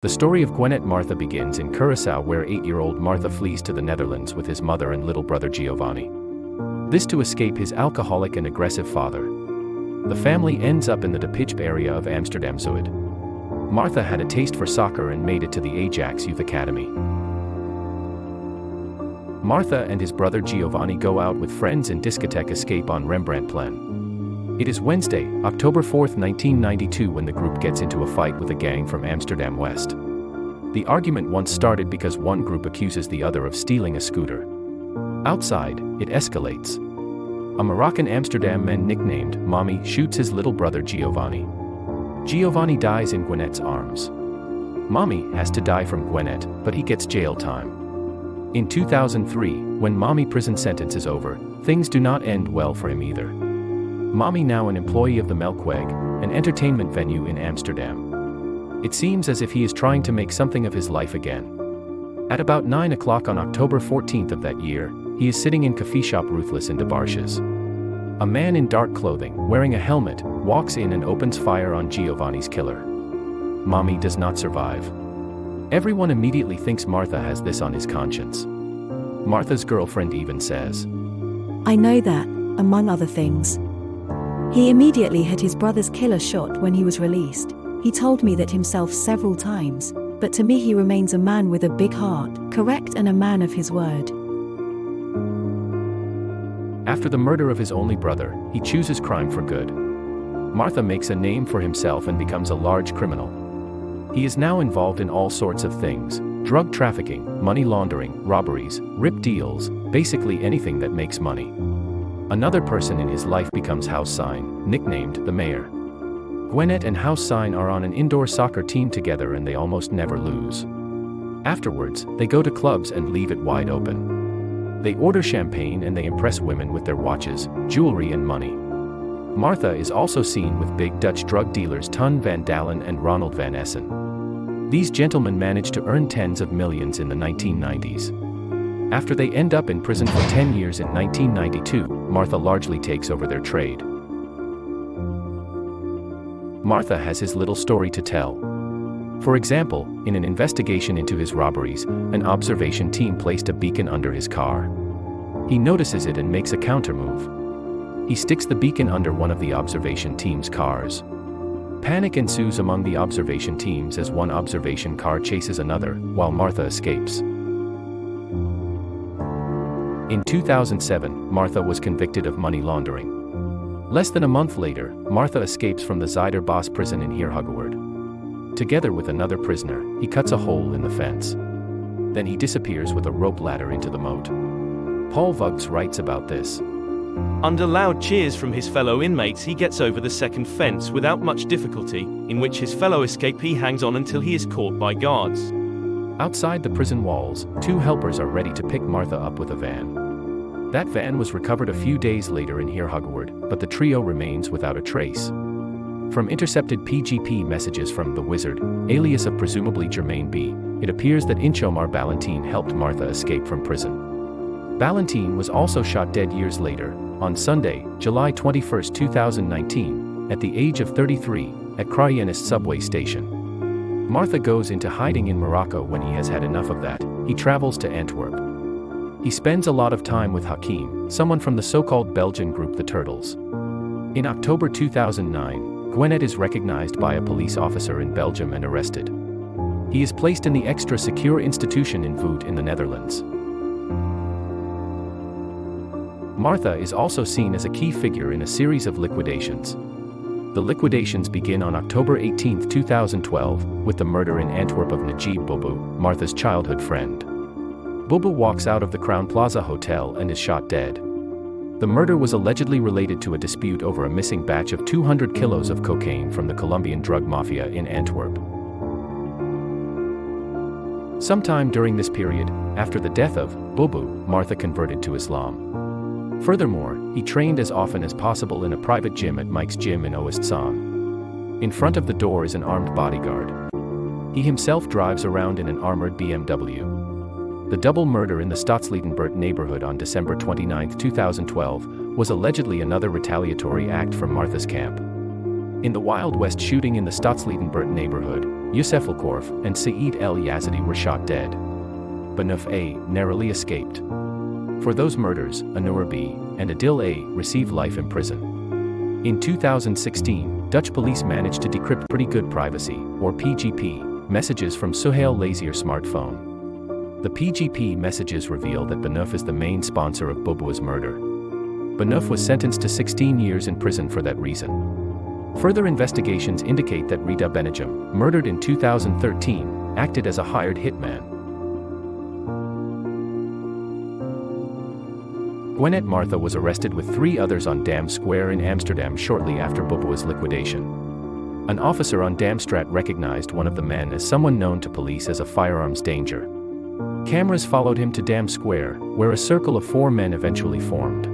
The story of Gwenette Martha begins in Curaçao, where 8-year-old Martha flees to the Netherlands with his mother and little brother Giovanni. This to escape his alcoholic and aggressive father. The family ends up in the Pitch area of Amsterdam-Zuid. Martha had a taste for soccer and made it to the Ajax Youth Academy. Martha and his brother Giovanni go out with friends in discotheque Escape on Rembrandtplein. It is Wednesday, October 4, 1992, when the group gets into a fight with a gang from Amsterdam West. The argument once started because one group accuses the other of stealing a scooter. Outside, it escalates. A Moroccan Amsterdam man nicknamed Mommy shoots his little brother Giovanni. Giovanni dies in Gwenette's arms. Mommy has to die from Gwenette, but he gets jail time. In 2003, when Mommy prison sentence is over, things do not end well for him either. Mommy, now an employee of the Melkweg, an entertainment venue in Amsterdam. It seems as if he is trying to make something of his life again. At about 9 o'clock on October 14th of that year, he is sitting in coffee shop Ruthless in De Barsjes. A man in dark clothing, wearing a helmet, walks in and opens fire on Giovanni's killer. Mommy does not survive. Everyone immediately thinks Martha has this on his conscience. Martha's girlfriend even says, "I know that, among other things. He immediately had his brother's killer shot when he was released. He told me that himself several times, but to me he remains a man with a big heart, correct, and a man of his word." After the murder of his only brother, he chooses crime for good. Martha makes a name for himself and becomes a large criminal. He is now involved in all sorts of things: drug trafficking, money laundering, robberies, rip deals, basically anything that makes money. Another person in his life becomes House Sign, nicknamed the Mayor. Gwenette and House Sign are on an indoor soccer team together and they almost never lose. Afterwards, they go to clubs and leave it wide open. They order champagne and they impress women with their watches, jewelry and money. Martha is also seen with big Dutch drug dealers Ton van Dalen and Ronald van Essen. These gentlemen managed to earn tens of millions in the 1990s. After they end up in prison for 10 years in 1992, Martha largely takes over their trade. Martha has his little story to tell. For example, in an investigation into his robberies, an observation team placed a beacon under his car. He notices it and makes a counter-move. He sticks the beacon under one of the observation team's cars. Panic ensues among the observation teams as one observation car chases another, while Martha escapes. In 2007, Martha was convicted of money laundering. Less than a month later, Martha escapes from the Zuiderbos prison in Heerhugowaard. Together with another prisoner, he cuts a hole in the fence. Then he disappears with a rope ladder into the moat. Paul Vugs writes about this. Under loud cheers from his fellow inmates, he gets over the second fence without much difficulty, in which his fellow escape he hangs on until he is caught by guards. Outside the prison walls, two helpers are ready to pick Martha up with a van. That van was recovered a few days later in Heerhugowaard, but the trio remains without a trace. From intercepted PGP messages from the Wizard, alias of presumably Jermaine B., it appears that Inchomar Ballantine helped Martha escape from prison. Ballantine was also shot dead years later, on Sunday, July 21, 2019, at the age of 33, at Kraaienest subway station. Martha goes into hiding in Morocco when he has had enough of that. He travels to Antwerp. He spends a lot of time with Hakim, someone from the so-called Belgian group The Turtles. In October 2009, Gwenette is recognized by a police officer in Belgium and arrested. He is placed in the extra secure institution in Voet in the Netherlands. Martha is also seen as a key figure in a series of liquidations. The liquidations begin on October 18, 2012, with the murder in Antwerp of Najib Boubou, Martha's childhood friend. Boubou walks out of the Crown Plaza Hotel and is shot dead. The murder was allegedly related to a dispute over a missing batch of 200 kilos of cocaine from the Colombian drug mafia in Antwerp. Sometime during this period, after the death of Boubou, Martha converted to Islam. Furthermore, he trained as often as possible in a private gym at Mike's Gym in Oostzaan. In front of the door is an armed bodyguard. He himself drives around in an armored BMW. The double murder in the Stadsliedenbert neighborhood on December 29, 2012, was allegedly another retaliatory act from Martha's camp. In the Wild West shooting in the Stadsliedenbert neighborhood, Youssef Al-Korf, and Saeed El-Yazidi were shot dead. Banuf A narrowly escaped. For those murders, Anur B and Adil A received life in prison. In 2016, Dutch police managed to decrypt Pretty Good Privacy, or PGP, messages from Suhail Lazier's smartphone. The PGP messages reveal that Banuf is the main sponsor of Bouboua's murder. Banuf was sentenced to 16 years in prison for that reason. Further investigations indicate that Rida Benajam, murdered in 2013, acted as a hired hitman. Gwenette Martha was arrested with 3 others on Dam Square in Amsterdam shortly after Bouboua's liquidation. An officer on Damstraat recognized one of the men as someone known to police as a firearms danger. Cameras followed him to Dam Square, where a circle of 4 men eventually formed.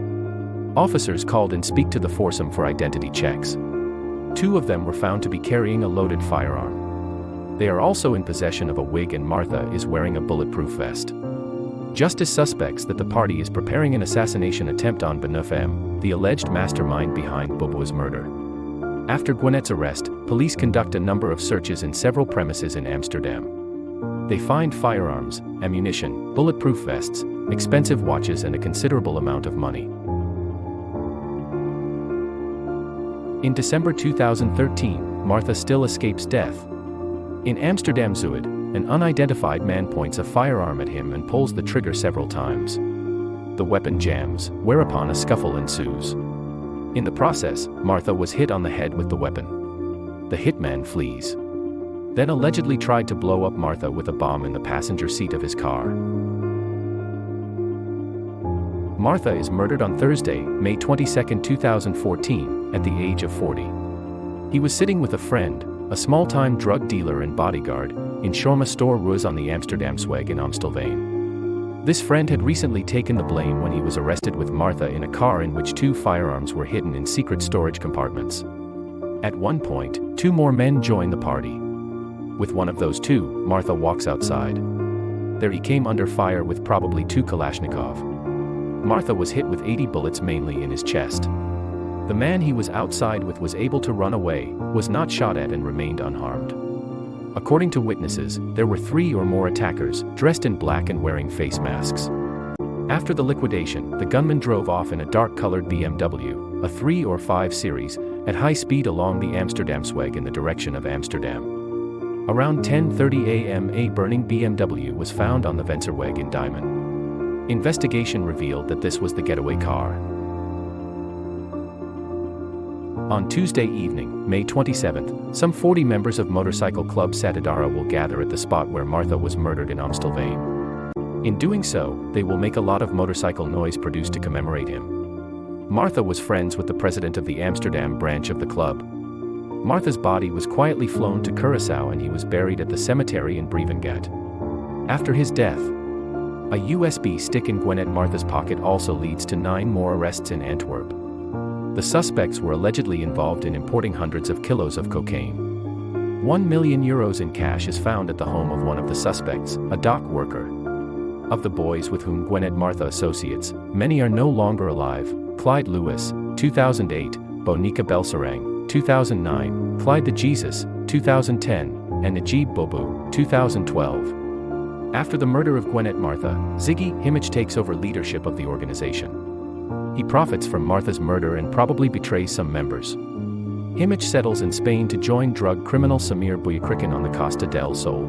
Officers called in speak to the foursome for identity checks. 2 of them were found to be carrying a loaded firearm. They are also in possession of a wig, and Martha is wearing a bulletproof vest. Justice suspects that the party is preparing an assassination attempt on Banuf M, the alleged mastermind behind Bouboua's murder. After Gwenette's arrest, police conduct a number of searches in several premises in Amsterdam. They find firearms, ammunition, bulletproof vests, expensive watches, and a considerable amount of money. In December 2013, Martha still escapes death. In Amsterdam-Zuid, an unidentified man points a firearm at him and pulls the trigger several times. The weapon jams, whereupon a scuffle ensues. In the process, Martha was hit on the head with the weapon. The hitman flees. Then allegedly tried to blow up Martha with a bomb in the passenger seat of his car. Martha is murdered on Thursday, May 22, 2014, at the age of 40. He was sitting with a friend, a small-time drug dealer and bodyguard, in Shawarma Store Roos on the Amsterdam-Zuid in Amstelveen. This friend had recently taken the blame when he was arrested with Martha in a car in which 2 firearms were hidden in secret storage compartments. At one point, 2 more men joined the party. With one of those 2, Martha walks outside. There he came under fire with probably 2 Kalashnikov. Martha was hit with 80 bullets, mainly in his chest. The man he was outside with was able to run away, was not shot at, and remained unharmed. According to witnesses, there were 3 or more attackers, dressed in black and wearing face masks. After the liquidation, the gunman drove off in a dark-colored BMW, a 3 or 5 series, at high speed along the Amsterdam-Zuid in the direction of Amsterdam. Around 10:30 a.m. a burning BMW was found on the Vensterweg in Diemen. Investigation revealed that this was the getaway car. On Tuesday evening, May 27th, some 40 members of motorcycle club Satadara will gather at the spot where Martha was murdered in Amstelveen. In doing so, they will make a lot of motorcycle noise produced to commemorate him. Martha was friends with the president of the Amsterdam branch of the club. Martha's body was quietly flown to Curaçao and he was buried at the cemetery in Brevengat. After his death, a USB stick in Gwenette Martha's pocket also leads to 9 more arrests in Antwerp. The suspects were allegedly involved in importing hundreds of kilos of cocaine. €1 million in cash is found at the home of one of the suspects, a dock worker. Of the boys with whom Gwenette Martha associates, many are no longer alive: Clyde Lewis, 2008, Bonica Belsarang, 2009, Clyde the Jesus, 2010, and Najib Boubou, 2012. After the murder of Gwenette Martha, Ziggy Himich takes over leadership of the organization. He profits from Martha's murder and probably betrays some members. Himich settles in Spain to join drug criminal Samir Bouyakrikan on the Costa del Sol.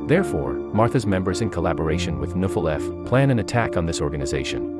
Therefore, Martha's members, in collaboration with Nuffel F, plan an attack on this organization.